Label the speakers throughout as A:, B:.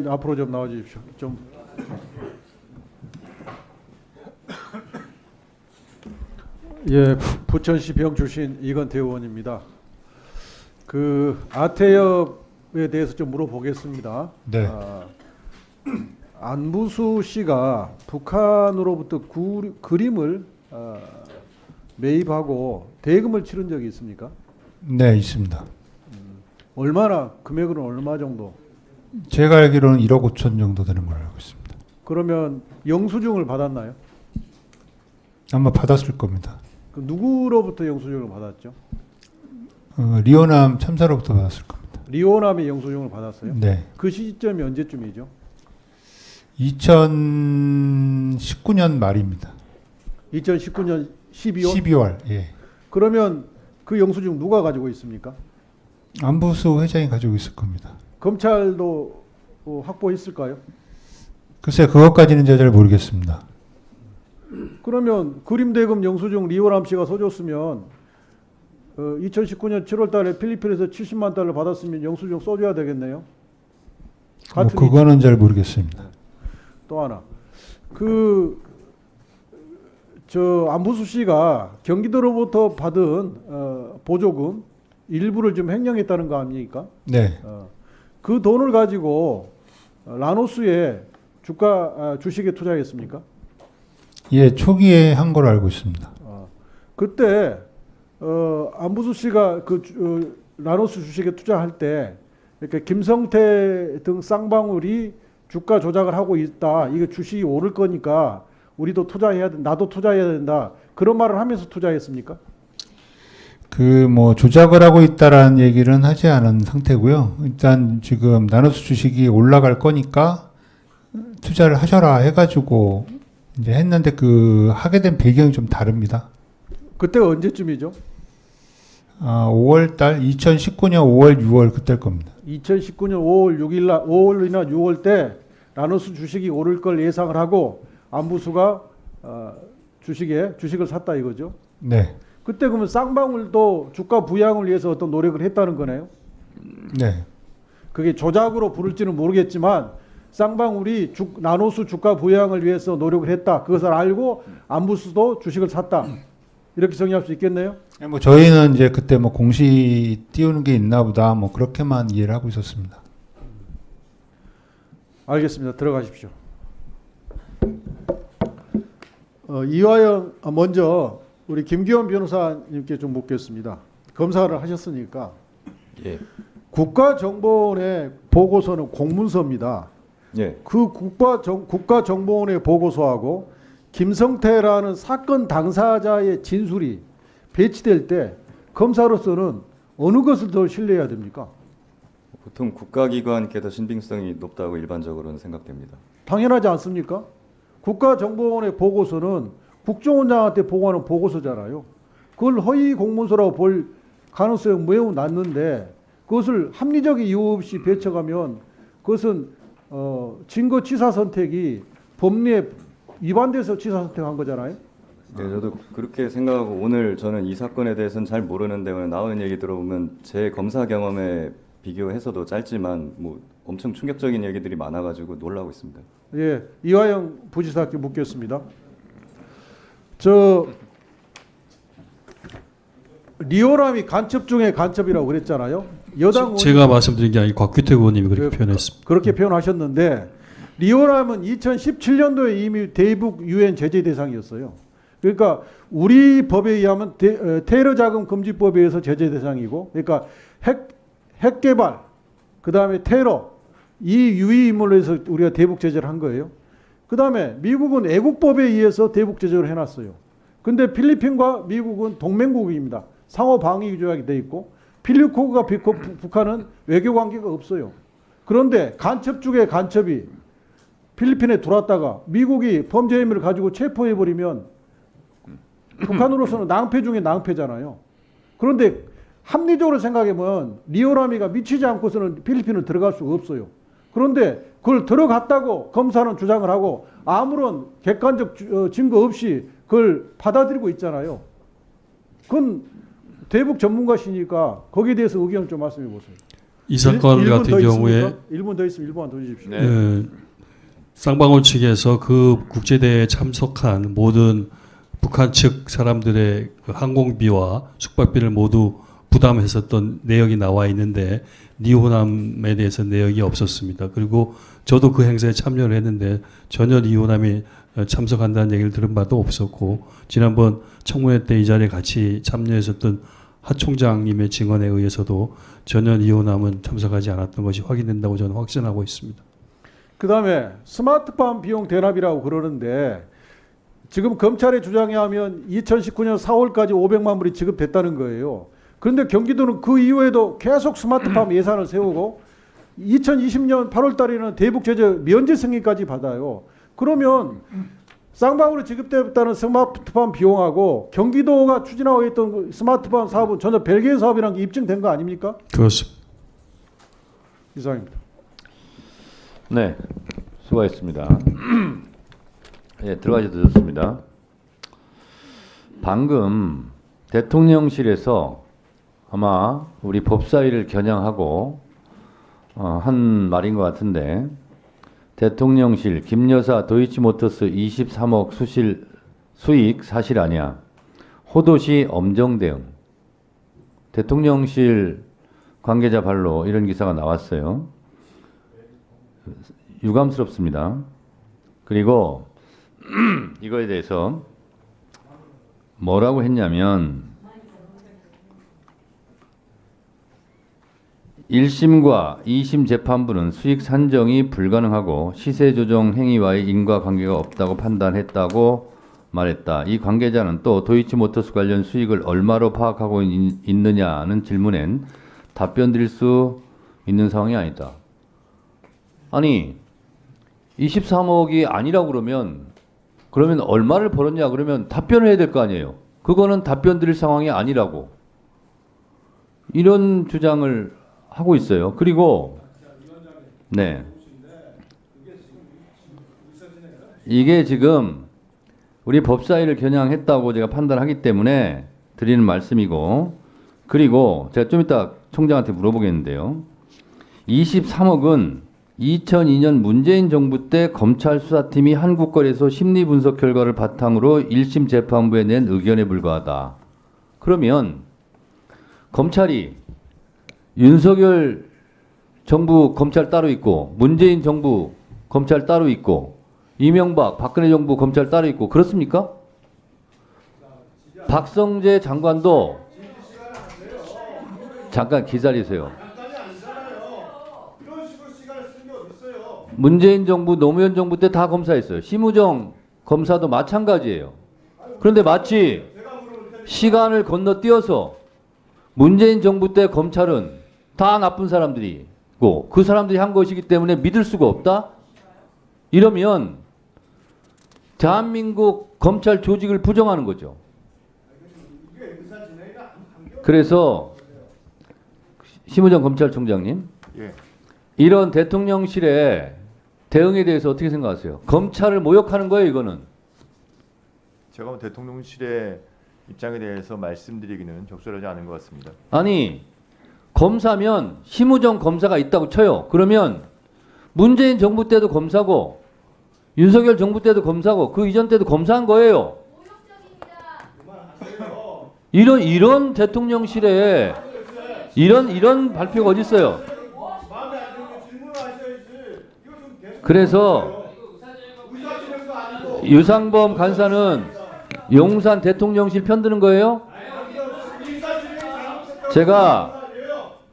A: 앞으로 좀 나와 주십시오. 좀. 예, 부천시 병 출신 이건태 의원입니다. 그 아태엽에 대해서 좀 물어보겠습니다.
B: 네.
A: 안부수 씨가 북한으로부터 그림을 매입하고 대금을 치른 적이 있습니까?
B: 네, 있습니다.
A: 얼마나 금액은 얼마 정도?
B: 제가 알기로는 1억 5천 정도 되는 걸로 알고 있습니다.
A: 그러면 영수증을 받았나요?
B: 아마 받았을 겁니다.
A: 그 누구로부터 영수증을 받았죠?
B: 리오남 참사로부터 받았을 겁니다.
A: 리오남이 영수증을 받았어요?
B: 네.
A: 그 시점이 언제쯤이죠?
B: 2019년 말입니다.
A: 2019년 12월?
B: 12월. 예.
A: 그러면 그 영수증 누가 가지고 있습니까?
B: 안부수 회장이 가지고 있을 겁니다.
A: 검찰도 확보했을까요?
B: 글쎄 그것까지는 제가 잘 모르겠습니다.
A: 그러면 그림대금 영수증 리오남 씨가 써줬으면 2019년 7월 달에 필리핀에서 70만 달러 받았으면 영수증 써줘야 되겠네요.
B: 그거는 잘 모르겠습니다.
A: 또 하나, 안부수 씨가 경기도로부터 받은 보조금 일부를 좀 횡령했다는 거 아닙니까?
B: 네.
A: 그 돈을 가지고 라노스의 주식에 투자했습니까?
B: 예, 초기에 한 걸로 알고 있습니다.
A: 그때 안부수 씨가 라노스 주식에 투자할 때 이렇게 김성태 등 쌍방울이 주가 조작을 하고 있다. 이게 주식이 오를 거니까 우리도 나도 투자해야 된다. 그런 말을 하면서 투자했습니까?
B: 조작을 하고 있다라는 얘기는 하지 않은 상태고요. 일단 지금 나노스 주식이 올라갈 거니까 투자를 하셔라 해가지고 이제 했는데 하게 된 배경이 좀 다릅니다.
A: 그때가 언제쯤이죠?
B: 2019년 5월, 6월 그때일 겁니다.
A: 2019년 5월이나 6월 때 라노스 주식이 오를 걸 예상을 하고 안부수가 주식을 샀다 이거죠?
B: 네.
A: 그때 그러면 쌍방울도 주가 부양을 위해서 어떤 노력을 했다는 거네요?
B: 네.
A: 그게 조작으로 부를지는 모르겠지만 쌍방울이 나노스 주가 부양을 위해서 노력을 했다. 그것을 알고 안부수도 주식을 샀다. 이렇게 정리할 수 있겠네요?
B: 저희는 이제 그때 공시 띄우는 게 있나 보다 그렇게만 이해를 하고 있었습니다.
A: 알겠습니다. 들어가십시오. 이화영 먼저 우리 김기현 변호사님께 좀 묻겠습니다. 검사를 하셨으니까
C: 예.
A: 국가정보원의 보고서는 공문서입니다.
C: 예.
A: 그 국가정보원의 보고서하고 김성태라는 사건 당사자의 진술이 배치될 때 검사로서는 어느 것을 더 신뢰해야 됩니까?
C: 보통 국가기관께 더 신빙성이 높다고 일반적으로는 생각됩니다.
A: 당연하지 않습니까? 국가정보원의 보고서는 국정원장한테 보고하는 보고서잖아요. 그걸 허위 공문서라고 볼 가능성이 매우 낮는데 그것을 합리적인 이유 없이 배쳐가면 그것은 증거치사 선택이 법리에 위반돼서 치사 선택한 거잖아요.
C: 네, 저도 그렇게 생각하고 오늘 저는 이 사건에 대해서는 잘 모르는데 오늘 나오는 얘기 들어보면 제 검사 경험에 비교해서도 짧지만 엄청 충격적인 얘기들이 많아가지고 놀라고 있습니다.
A: 예, 이화영 부지사께 묻겠습니다. 리오람이 간첩 중에 간첩이라고 그랬잖아요. 여당
D: 제가 말씀드린 게 아니고 곽규택 의원님이 그렇게 표현했습니다.
A: 그렇게 표현하셨는데 리오람은 2017년도에 이미 대북 유엔 제재 대상이었어요. 그러니까 우리 법에 의하면 테러 자금 금지법에 의해서 제재 대상이고, 그러니까 핵 개발, 그 다음에 테러 이 유의 인물로 해서 우리가 대북 제재를 한 거예요. 그 다음에 미국은 애국법에 의해서 대북 제재를 해놨어요. 근데 필리핀과 미국은 동맹국입니다. 상호 방위 조약이 돼 있고 필리핀과 북한은 외교 관계가 없어요. 그런데 간첩 중에 간첩이 필리핀에 들어왔다가 미국이 범죄 혐의를 가지고 체포해버리면 북한으로서는 낭패 중에 낭패잖아요. 그런데 합리적으로 생각하면 리오라미가 미치지 않고서는 필리핀을 들어갈 수가 없어요. 그런데 그걸 들어갔다고 검사는 주장을 하고 아무런 객관적 증거 없이 그걸 받아들이고 있잖아요. 그건 대북 전문가시니까 거기에 대해서 의견을 좀 말씀해 보세요.
D: 이 사건 같은 경우에
A: 1분 더 있으면 1분만 더 주십시오.
E: 네.
D: 쌍방울 측에서 그 국제대회에 참석한 모든 북한 측 사람들의 그 항공비와 숙박비를 모두 부담했었던 내역이 나와 있는데 니호남에 대해서 내역이 없었습니다. 그리고 저도 그 행사에 참여를 했는데 전혀 니호남이 참석한다는 얘기를 들은 바도 없었고 지난번 청문회 때 이 자리에 같이 참여했었던 하 총장님의 증언에 의해서도 전혀 니호남은 참석하지 않았던 것이 확인된다고 저는 확신하고 있습니다.
A: 그다음에 스마트팜 비용 대납이라고 그러는데 지금 검찰의 주장에 하면 2019년 4월까지 500만 불이 지급됐다는 거예요. 그런데 경기도는 그 이후에도 계속 스마트팜 예산을 세우고 2020년 8월 달에는 대북 제재 면제 승인까지 받아요. 그러면 쌍방울에 지급됐다는 스마트팜 비용하고 경기도가 추진하고 있던 그 스마트팜 사업은 전혀 별개의 사업이라는 게 입증된 거 아닙니까?
D: 그렇습니다.
A: 이상입니다.
E: 네, 수고하셨습니다. 예, 들어가셔도 좋습니다. 방금 대통령실에서 아마 우리 법사위를 겨냥하고 한 말인 것 같은데 대통령실 김여사 도이치모터스 23억 수익 사실 아니야. 호도시 엄정 대응. 대통령실 관계자 발로 이런 기사가 나왔어요. 유감스럽습니다. 그리고 이거에 대해서 뭐라고 했냐면 1심과 2심 재판부는 수익 산정이 불가능하고 시세 조정 행위와의 인과관계가 없다고 판단했다고 말했다. 이 관계자는 또 도이치모터스 관련 수익을 얼마로 파악하고 있느냐는 질문엔 답변 드릴 수 있는 상황이 아니다. 아니 23억이 아니라고 그러면 얼마를 벌었냐 그러면 답변을 해야 될 거 아니에요. 그거는 답변 드릴 상황이 아니라고 이런 주장을 하고 있어요. 그리고 네 이게 지금 우리 법사위를 겨냥했다고 제가 판단하기 때문에 드리는 말씀이고 그리고 제가 좀 이따 총장한테 물어보겠는데요. 23억은 2002년 문재인 정부 때 검찰 수사팀이 한국거래소 심리분석 결과를 바탕으로 1심 재판부에 낸 의견에 불과하다. 그러면 검찰이 윤석열 정부 검찰 따로 있고 문재인 정부 검찰 따로 있고 이명박 박근혜 정부 검찰 따로 있고 그렇습니까? 박성재 장관도 잠깐 기다리세요. 문재인 정부, 노무현 정부 때 다 검사했어요. 심우정 검사도 마찬가지예요. 그런데 마치 시간을 건너뛰어서 문재인 정부 때 검찰은 다 나쁜 사람들이고 그 사람들이 한 것이기 때문에 믿을 수가 없다? 이러면 대한민국 검찰 조직을 부정하는 거죠. 그래서 심우정 검찰총장님, 이런 대통령실의 대응에 대해서 어떻게 생각하세요? 검찰을 모욕하는 거예요, 이거는.
F: 제가 뭐 대통령실의 입장에 대해서 말씀드리기는 적절하지 않은 것 같습니다.
E: 아니, 검사면 심우정 검사가 있다고 쳐요. 그러면 문재인 정부 때도 검사고 윤석열 정부 때도 검사고 그 이전 때도 검사한 거예요. 이런 대통령실에 이런 발표가 어디 있어요? 그래서 유상범 간사는 용산 대통령실 편드는 거예요? 제가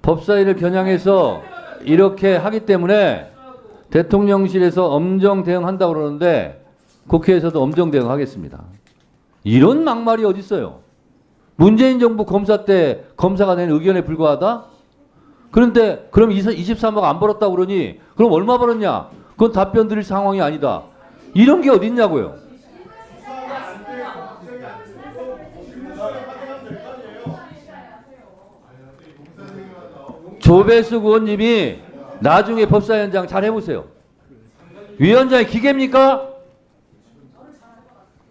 E: 법사위를 겨냥해서 이렇게 하기 때문에 대통령실에서 엄정 대응한다고 그러는데 국회에서도 엄정 대응하겠습니다. 이런 막말이 어디 있어요? 문재인 정부 검사 때 검사가 낸 의견에 불과하다? 그런데 그럼 23억 안 벌었다고 그러니 그럼 얼마 벌었냐? 그건 답변 드릴 상황이 아니다. 이런 게 어디 있냐고요. 조배수 의원님이 나중에 법사위원장 잘 해보세요. 위원장이 기계입니까?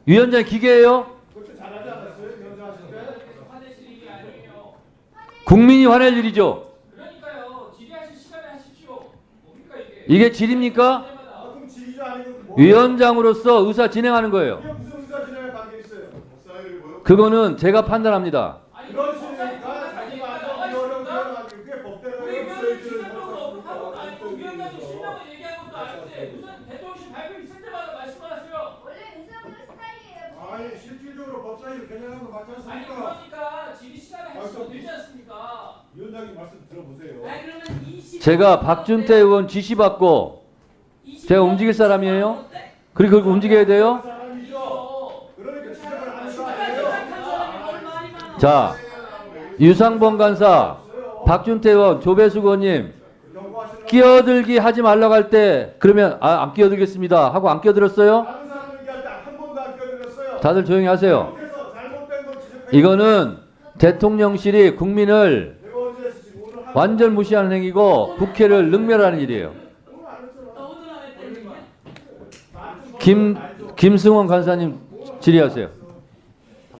E: 위원장이 기계예요? 국민이 화낼 일이죠. 이게 질입니까? 위원장으로서 의사 진행하는 거예요. 그거는 제가 판단합니다.
A: 아니 실질적으로 법사위를 겨냥한 거 맞지 않습니까?
G: 그러니까 질의 시간에 할 수가 되지 않습니까?
A: 위원장님 말씀 들어보세요.
G: 그러면 20
E: 제가 박준태 의원 지시받고 제가 움직일 사람이에요? 그리고 움직여야 돼요?
A: 그러니까 지적을 하는 거 아니에요?
E: 자, 유상범 간사, 박준태 의원, 조배숙 의원님 끼어들기 하지 말라고 할 때 그러면 안 끼어들겠습니다 하고 안 끼어들었어요?
A: 다른 사람 얘기할 때 한 번도 안 껴들었어요.
E: 다들 조용히 하세요.
A: 그래서 잘못된 거 지적해.
E: 이거는 대통령실이 국민을
A: 내가 언제 했어 지금 오늘 한
E: 완전 무시하는 행위고 국회를 능멸하는 일이에요. 김승원 간사님 질의하세요.